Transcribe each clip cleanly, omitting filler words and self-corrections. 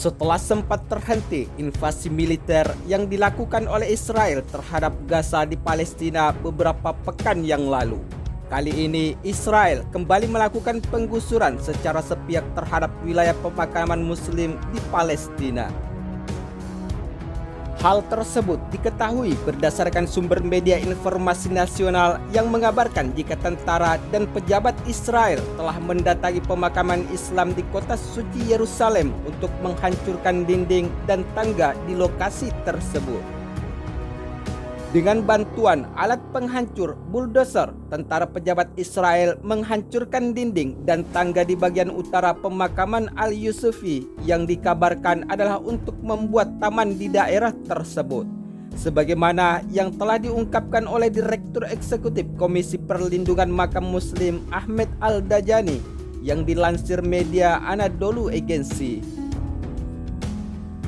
Setelah sempat terhenti invasi militer yang dilakukan oleh Israel terhadap Gaza di Palestina beberapa pekan yang lalu, kali ini Israel kembali melakukan penggusuran secara sepihak terhadap wilayah pemakaman Muslim di Palestina. Hal tersebut diketahui berdasarkan sumber media informasi nasional yang mengabarkan jika tentara dan pejabat Israel telah mendatangi pemakaman Islam di kota suci Yerusalem untuk menghancurkan dinding dan tangga di lokasi tersebut. Dengan bantuan alat penghancur bulldozer, tentara pejabat Israel menghancurkan dinding dan tangga di bagian utara pemakaman Al-Yusufi yang dikabarkan adalah untuk membuat taman di daerah tersebut. Sebagaimana yang telah diungkapkan oleh Direktur Eksekutif Komisi Perlindungan Makam Muslim Ahmed Al-Dajani yang dilansir media Anadolu Agency.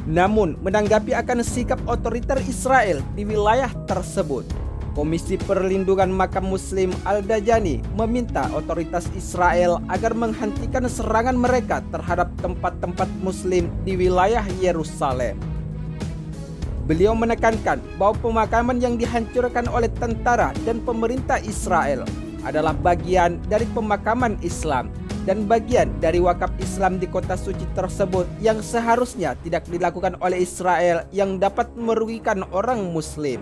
Namun, menanggapi akan sikap otoriter Israel di wilayah tersebut, Komisi Perlindungan Makam Muslim Al-Dajani meminta otoritas Israel agar menghentikan serangan mereka terhadap tempat-tempat Muslim di wilayah Yerusalem. Beliau menekankan bahwa pemakaman yang dihancurkan oleh tentara dan pemerintah Israel adalah bagian dari pemakaman Islam dan bagian dari wakaf Islam di kota suci tersebut yang seharusnya tidak dilakukan oleh Israel yang dapat merugikan orang Muslim.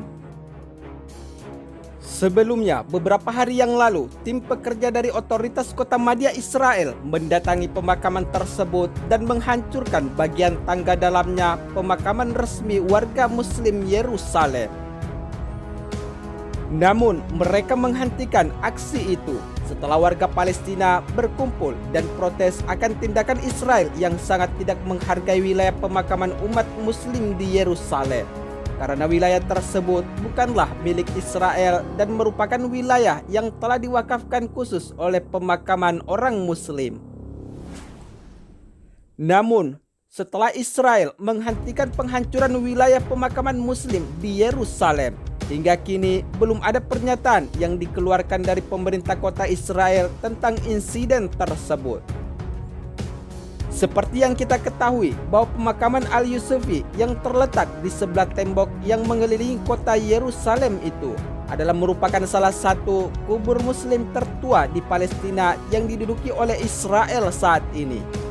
Sebelumnya, beberapa hari yang lalu, tim pekerja dari otoritas kota Madia Israel mendatangi pemakaman tersebut dan menghancurkan bagian tangga dalamnya pemakaman resmi warga Muslim Yerusalem. Namun, mereka menghentikan aksi itu setelah warga Palestina berkumpul dan protes akan tindakan Israel yang sangat tidak menghargai wilayah pemakaman umat Muslim di Yerusalem, karena wilayah tersebut bukanlah milik Israel dan merupakan wilayah yang telah diwakafkan khusus oleh pemakaman orang Muslim. Namun, setelah Israel menghentikan penghancuran wilayah pemakaman Muslim di Yerusalem, hingga kini belum ada pernyataan yang dikeluarkan dari pemerintah kota Israel tentang insiden tersebut. Seperti yang kita ketahui bahwa pemakaman Al-Yusufi yang terletak di sebelah tembok yang mengelilingi kota Yerusalem itu adalah merupakan salah satu kubur Muslim tertua di Palestina yang diduduki oleh Israel saat ini.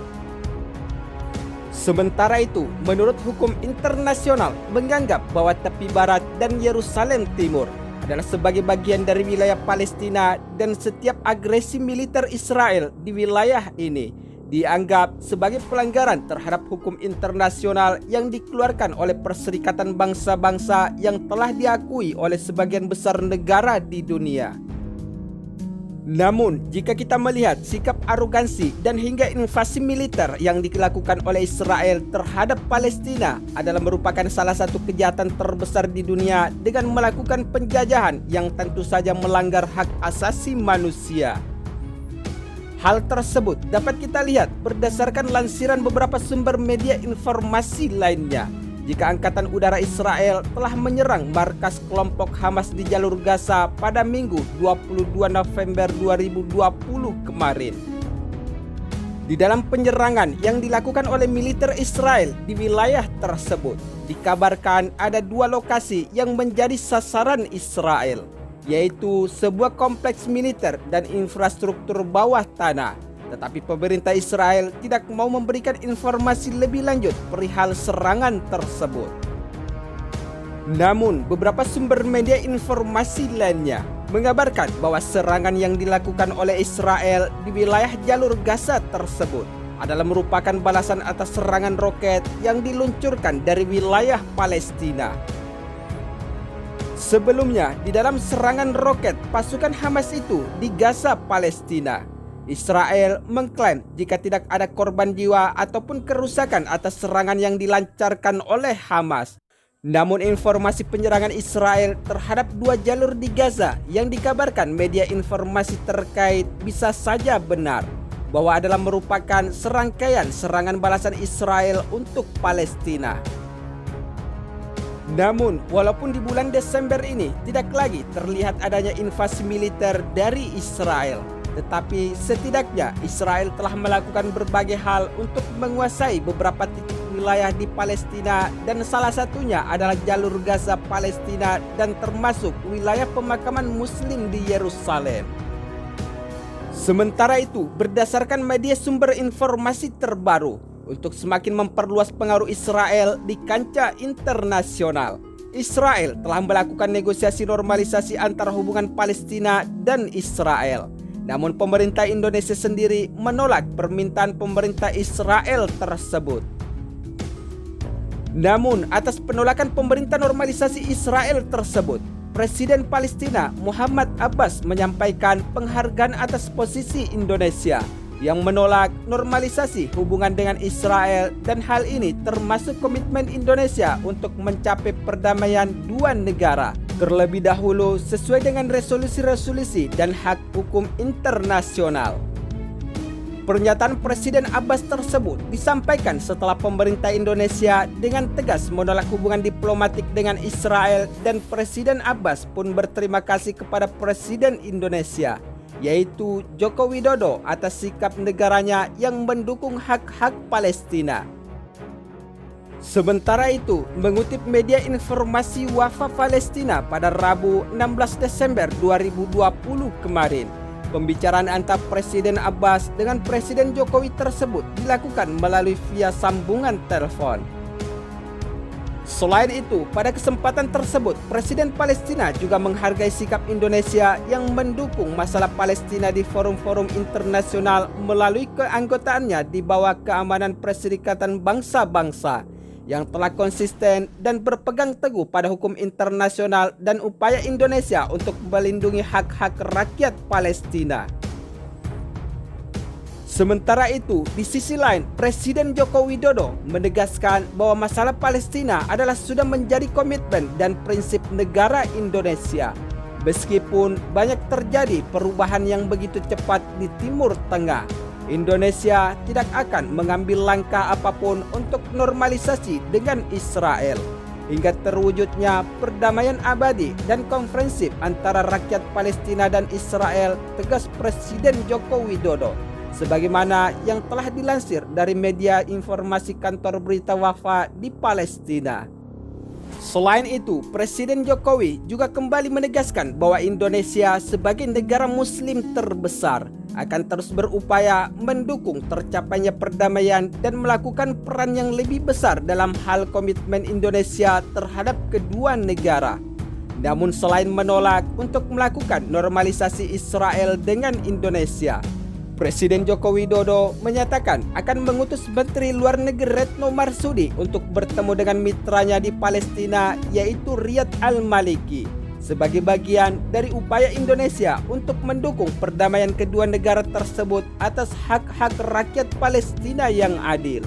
Sementara itu, menurut hukum internasional menganggap bahwa tepi barat dan Yerusalem Timur adalah sebagai bagian dari wilayah Palestina dan setiap agresi militer Israel di wilayah ini dianggap sebagai pelanggaran terhadap hukum internasional yang dikeluarkan oleh Perserikatan Bangsa-Bangsa yang telah diakui oleh sebagian besar negara di dunia. Namun, jika kita melihat sikap arogansi dan hingga invasi militer yang dilakukan oleh Israel terhadap Palestina adalah merupakan salah satu kejahatan terbesar di dunia dengan melakukan penjajahan yang tentu saja melanggar hak asasi manusia. Hal tersebut dapat kita lihat berdasarkan lansiran beberapa sumber media informasi lainnya. Jika Angkatan Udara Israel telah menyerang markas kelompok Hamas di jalur Gaza pada Minggu 22 November 2020 kemarin. Di dalam penyerangan yang dilakukan oleh militer Israel di wilayah tersebut, dikabarkan ada dua lokasi yang menjadi sasaran Israel, yaitu sebuah kompleks militer dan infrastruktur bawah tanah. Tetapi pemerintah Israel tidak mau memberikan informasi lebih lanjut perihal serangan tersebut. Namun, beberapa sumber media informasi lainnya mengabarkan bahwa serangan yang dilakukan oleh Israel di wilayah jalur Gaza tersebut adalah merupakan balasan atas serangan roket yang diluncurkan dari wilayah Palestina. Sebelumnya, di dalam serangan roket pasukan Hamas itu di Gaza, Palestina, Israel mengklaim jika tidak ada korban jiwa ataupun kerusakan atas serangan yang dilancarkan oleh Hamas. Namun informasi penyerangan Israel terhadap dua jalur di Gaza yang dikabarkan media informasi terkait bisa saja benar, bahwa adalah merupakan serangkaian serangan balasan Israel untuk Palestina. Namun, walaupun di bulan Desember ini tidak lagi terlihat adanya invasi militer dari Israel, tetapi setidaknya Israel telah melakukan berbagai hal untuk menguasai beberapa titik wilayah di Palestina dan salah satunya adalah jalur Gaza Palestina dan termasuk wilayah pemakaman Muslim di Yerusalem. Sementara itu, berdasarkan media sumber informasi terbaru, untuk semakin memperluas pengaruh Israel di kancah internasional, Israel telah melakukan negosiasi normalisasi antara hubungan Palestina dan Israel. Namun pemerintah Indonesia sendiri menolak permintaan pemerintah Israel tersebut. Namun atas penolakan pemerintah normalisasi Israel tersebut, Presiden Palestina Muhammad Abbas menyampaikan penghargaan atas posisi Indonesia yang menolak normalisasi hubungan dengan Israel, dan hal ini termasuk komitmen Indonesia untuk mencapai perdamaian dua negara terlebih dahulu sesuai dengan resolusi-resolusi dan hak hukum internasional. Pernyataan Presiden Abbas tersebut disampaikan setelah pemerintah Indonesia dengan tegas menolak hubungan diplomatik dengan Israel, dan Presiden Abbas pun berterima kasih kepada Presiden Indonesia, yaitu Joko Widodo, atas sikap negaranya yang mendukung hak-hak Palestina. Sementara itu, mengutip media informasi Wafa Palestina pada Rabu 16 Desember 2020 kemarin, pembicaraan antara Presiden Abbas dengan Presiden Jokowi tersebut dilakukan melalui via sambungan telepon. Selain itu, pada kesempatan tersebut, Presiden Palestina juga menghargai sikap Indonesia yang mendukung masalah Palestina di forum-forum internasional melalui keanggotaannya di bawah keamanan Perserikatan Bangsa-Bangsa, yang telah konsisten dan berpegang teguh pada hukum internasional dan upaya Indonesia untuk melindungi hak-hak rakyat Palestina. Sementara itu, di sisi lain, Presiden Joko Widodo menegaskan bahwa masalah Palestina adalah sudah menjadi komitmen dan prinsip negara Indonesia, meskipun banyak terjadi perubahan yang begitu cepat di Timur Tengah. Indonesia tidak akan mengambil langkah apapun untuk normalisasi dengan Israel hingga terwujudnya perdamaian abadi dan komprehensif antara rakyat Palestina dan Israel, tegas Presiden Joko Widodo, sebagaimana yang telah dilansir dari media informasi kantor berita Wafa di Palestina. Selain itu, Presiden Jokowi juga kembali menegaskan bahwa Indonesia sebagai negara Muslim terbesar akan terus berupaya mendukung tercapainya perdamaian dan melakukan peran yang lebih besar dalam hal komitmen Indonesia terhadap kedua negara. Namun selain menolak untuk melakukan normalisasi Israel dengan Indonesia, Presiden Joko Widodo menyatakan akan mengutus Menteri Luar Negeri Retno Marsudi untuk bertemu dengan mitranya di Palestina, yaitu Riyad Al-Maliki, sebagai bagian dari upaya Indonesia untuk mendukung perdamaian kedua negara tersebut atas hak-hak rakyat Palestina yang adil.